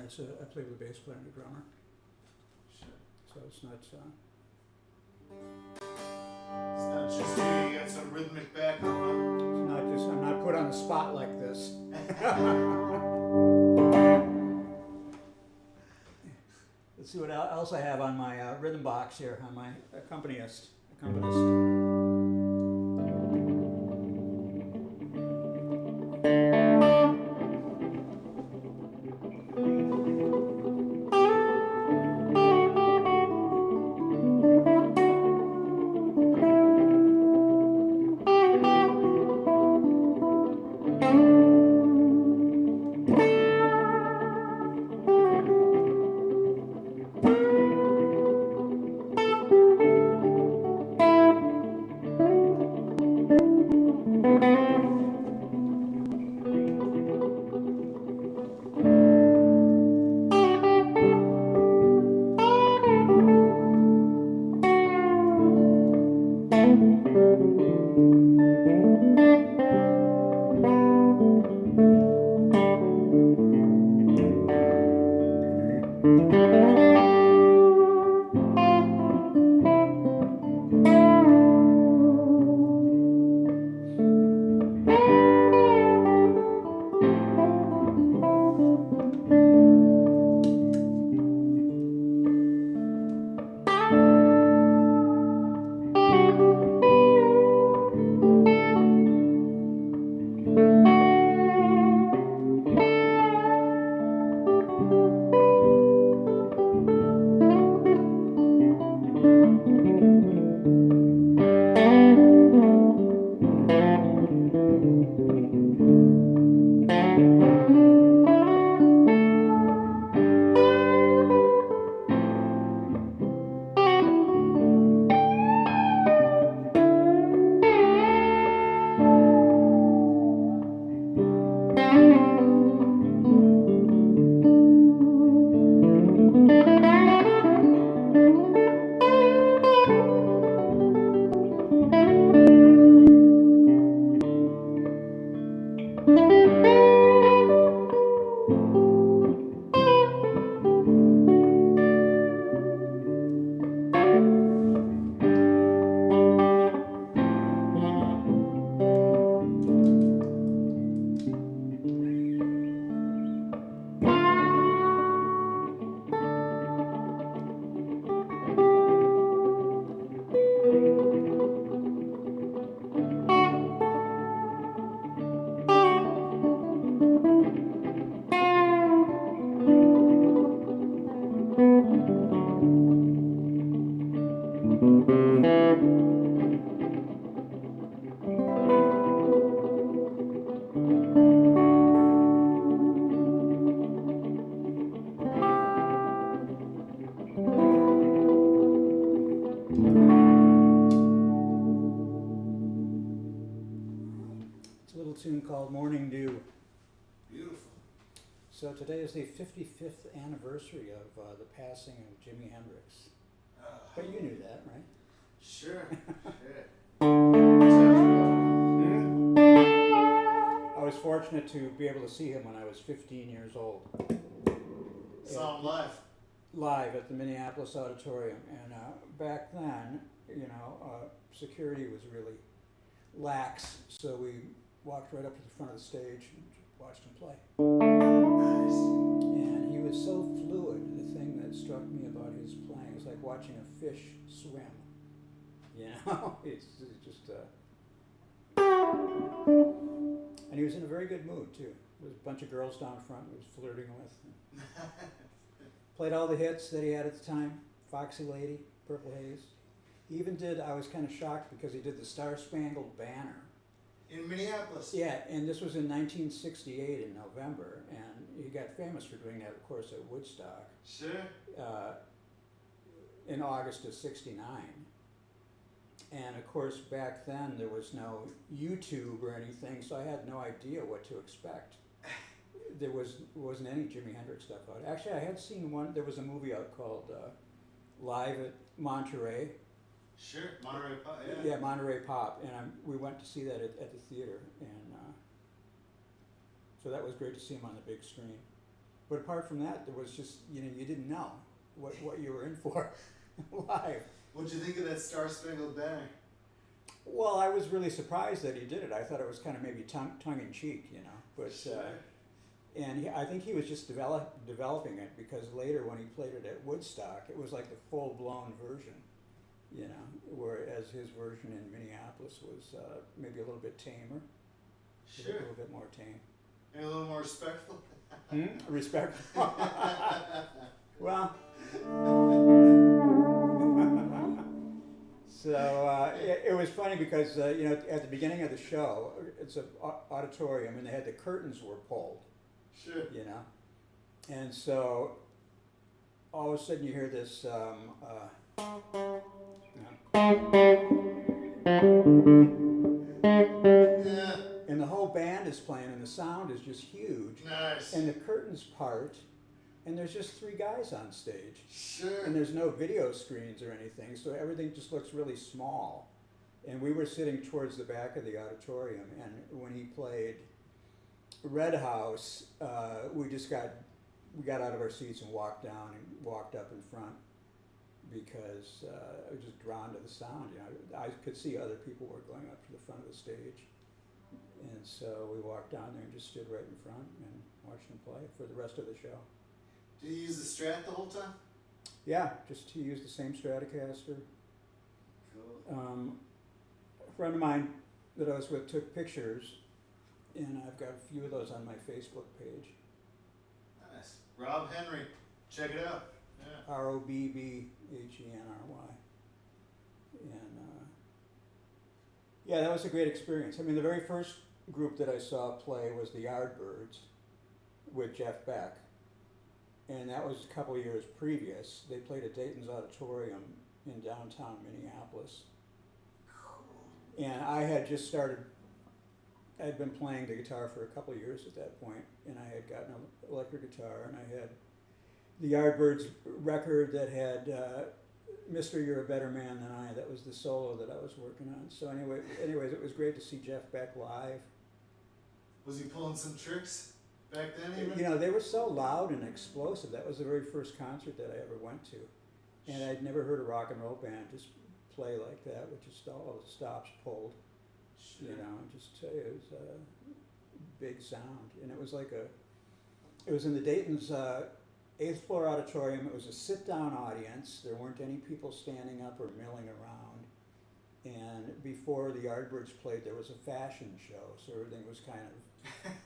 I play with the bass player and the drummer. Sure. So it's not. It's not just you. You got some rhythmic background. It's not just. I'm not put on the spot like this. Let's see what else I have on my rhythm box here, on my accompanist. Tune called Morning Dew. Beautiful. So today is the 55th anniversary of the passing of Jimi Hendrix. But you knew that, right? Sure. I was fortunate to be able to see him when I was 15 years old. Saw him live. Live at the Minneapolis Auditorium. And back then, security was really lax, so we walked right up to the front of the stage and watched him play. Nice. And he was so fluid. The thing that struck me about his playing was like watching a fish swim. It's just. And he was in a very good mood too. There was a bunch of girls down front he was flirting with. Played all the hits that he had at the time. Foxy Lady, Purple Haze. He even did. I was kind of shocked because he did the Star Spangled Banner. In Minneapolis. Yeah, and this was in 1968 in November, and he got famous for doing that, of course, at Woodstock. Sure. In August of '69. And of course, back then there was no YouTube or anything, so I had no idea what to expect. There wasn't any Jimi Hendrix stuff out. Actually, I had seen one. There was a movie out called Live at Monterey. Sure, Monterey Pop, yeah. Yeah, Monterey Pop, and we went to see that at the theater, and so that was great to see him on the big screen. But apart from that, there was just, you know, you didn't know what you were in for live. What'd you think of that Star Spangled Banner? Well, I was really surprised that he did it. I thought it was kind of maybe tongue in cheek, you know. But Sure. and I think he was just developing it, because later when he played it at Woodstock, it was like the full blown version, you know. Whereas his version in Minneapolis was maybe a little bit tamer, a Sure. little bit more tame. And a little more respectful. Respectful. Well. So it was funny because you know, at the beginning of the show, it's an auditorium, and they had the curtains were pulled, Sure. you know, and so all of a sudden you hear this, Yeah. and the whole band is playing, and the sound is just huge, Nice. and the curtains part, and there's just three guys on stage. Sure. And there's no video screens or anything, so everything just looks really small. And we were sitting towards the back of the auditorium, and when he played Red House, we got out of our seats and walked down and walked up in front, because I was just drawn to the sound. You know, I could see other people were going up to the front of the stage, and so we walked down there and just stood right in front and watched him play for the rest of the show. Did you use the Strat the whole time? Yeah, just to use the same Stratocaster. Cool. A friend of mine that I was with took pictures, and I've got a few of those on my Facebook page. Nice. Robb Henry. Check it out. Yeah. ROBBHENRY. And yeah, that was a great experience. I mean, the very first group that I saw play was the Yardbirds with Jeff Beck. And that was a couple of years previous. They played at Dayton's Auditorium in downtown Minneapolis. And I had just started, I'd been playing the guitar for a couple of years at that point, and I had gotten an electric guitar, and I had the Yardbirds record that had Mr. You're a Better Man Than I. That was the solo that I was working on. So anyways, it was great to see Jeff Beck live. Was he pulling some tricks back then even? You know, they were so loud and explosive. That was the very first concert that I ever went to. And I'd never heard a rock and roll band just play like that, with just all the stops pulled. Sure. You know, just it was a big sound. And it was like it was in the Dayton's 8th floor auditorium. It was a sit-down audience. There weren't any people standing up or milling around. And before the Yardbirds played, there was a fashion show, so everything was kind of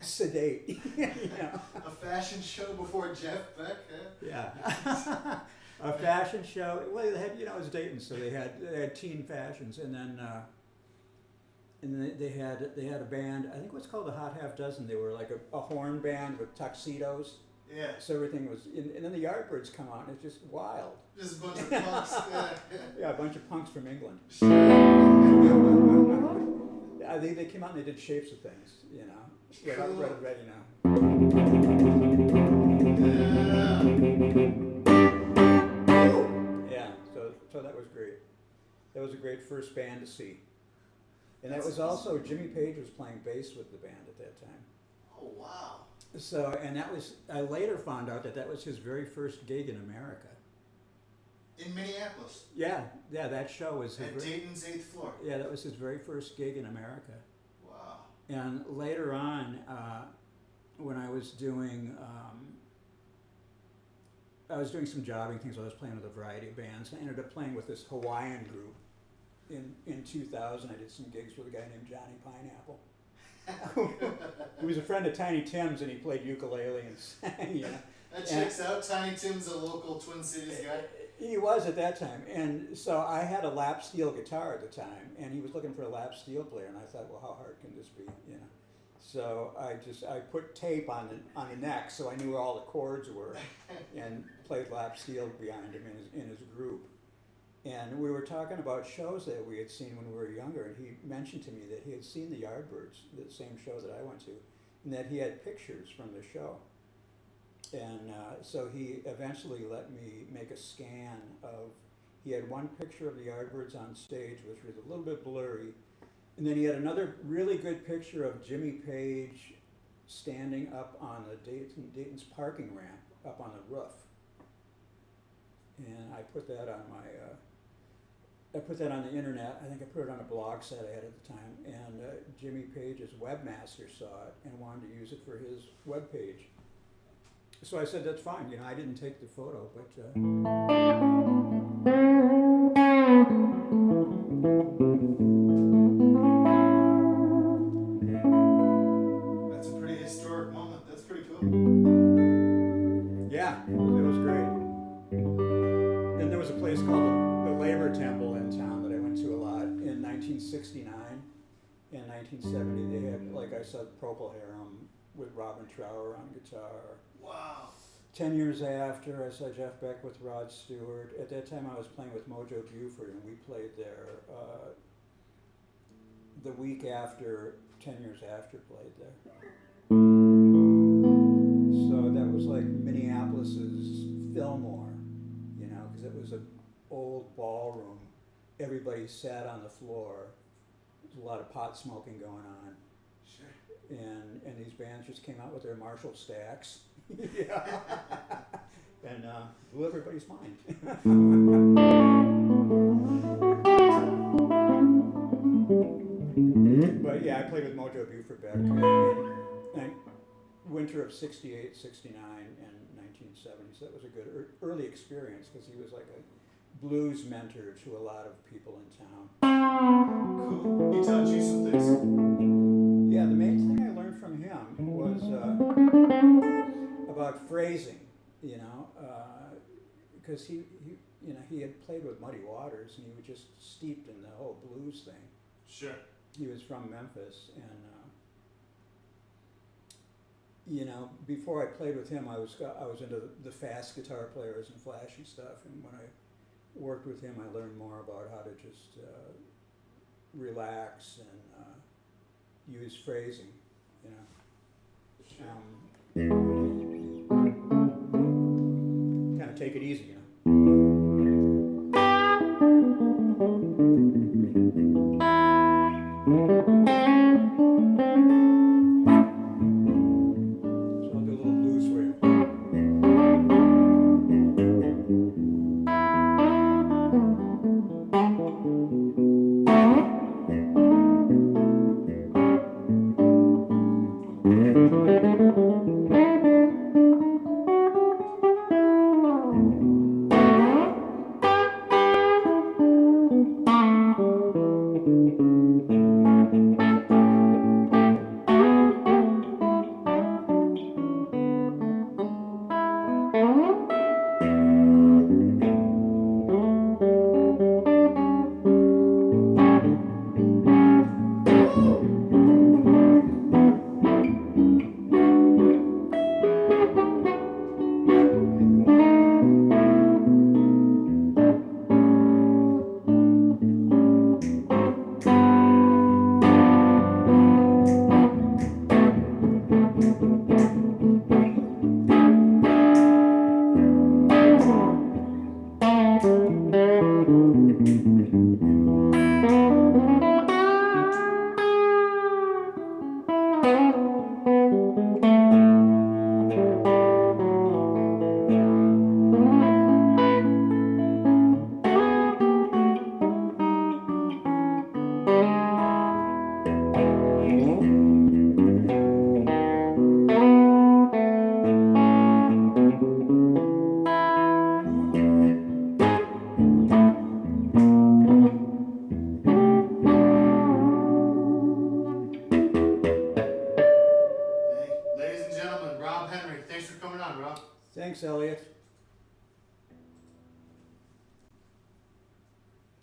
sedate. You know? A fashion show before Jeff Beck, huh? Yeah. A fashion show. Well, they had, you know, it was Dayton, so they had teen fashions, and then they had a band. I think it was called the Hot Half Dozen. They were like a horn band with tuxedos. Yeah. So everything was, and then the Yardbirds come out, and it's just wild. Just a bunch of punks. Yeah. Yeah, a bunch of punks from England. Sure. Yeah, they came out and they did Shapes of Things, you know. Yeah, Cool. ready now. Yeah, so that was great. That was a great first band to see. And that was also, Jimmy Page was playing bass with the band at that time. Oh, wow. So, and that was, I later found out that was his very first gig in America. In Minneapolis. Yeah, that show was his At Dayton's 8th floor. Yeah, that was his very first gig in America. Wow. And later on, when I was doing some jobbing things, I was playing with a variety of bands. I ended up playing with this Hawaiian group. In 2000, I did some gigs with a guy named Johnny Pineapple. He was a friend of Tiny Tim's, and he played ukulele and sang. You know. That checks out. Tiny Tim's a local Twin Cities guy. He was at that time, and so I had a lap steel guitar at the time, and he was looking for a lap steel player, and I thought, well, how hard can this be, you know? So I put tape on the neck, so I knew where all the chords were, and played lap steel behind him in his group. And we were talking about shows that we had seen when we were younger, and he mentioned to me that he had seen the Yardbirds, the same show that I went to, and that he had pictures from the show. And so he eventually let me make a scan of, he had one picture of the Yardbirds on stage, which was a little bit blurry, and then he had another really good picture of Jimmy Page standing up on the Dayton's parking ramp, up on the roof. And I put that on my, I put that on the internet. I think I put it on a blog site I had at the time. And Jimmy Page's webmaster saw it and wanted to use it for his webpage. So I said, that's fine. You know, I didn't take the photo, but That's a pretty historic moment. That's pretty cool. yeah, it was great. And there was a place called the Labor Temple in town that I went to a lot. In 1969 and 1970, they had, like I said, Procol Harum with Robin Trower on guitar. Wow. 10 years after, I saw Jeff Beck with Rod Stewart. At that time, I was playing with Mojo Buford, and we played there the week after, 10 years after, played there. So that was like Minneapolis's Fillmore, you know, because it was an old ballroom. Everybody sat on the floor. There was a lot of pot smoking going on. Sure. And these bands just came out with their Marshall stacks. Yeah. And blew everybody's mind. But yeah, I played with Mojo Buford back in winter of 68, 69, and 1970. So that was a good early experience because he was like a blues mentor to a lot of people in town. Cool. He taught you some things. Yeah, the main thing I learned from him was about phrasing, you know, because he had played with Muddy Waters and he was just steeped in the whole blues thing. Sure. He was from Memphis, and you know, before I played with him, I was into the fast guitar players and flashy stuff, and when I worked with him, I learned more about how to just relax and use phrasing, you know. Kind of take it easy, you know. So I'll do a little blues for you. Ladies and gentlemen, Robb Henry. Thanks for coming on, Robb. Thanks, Elliot.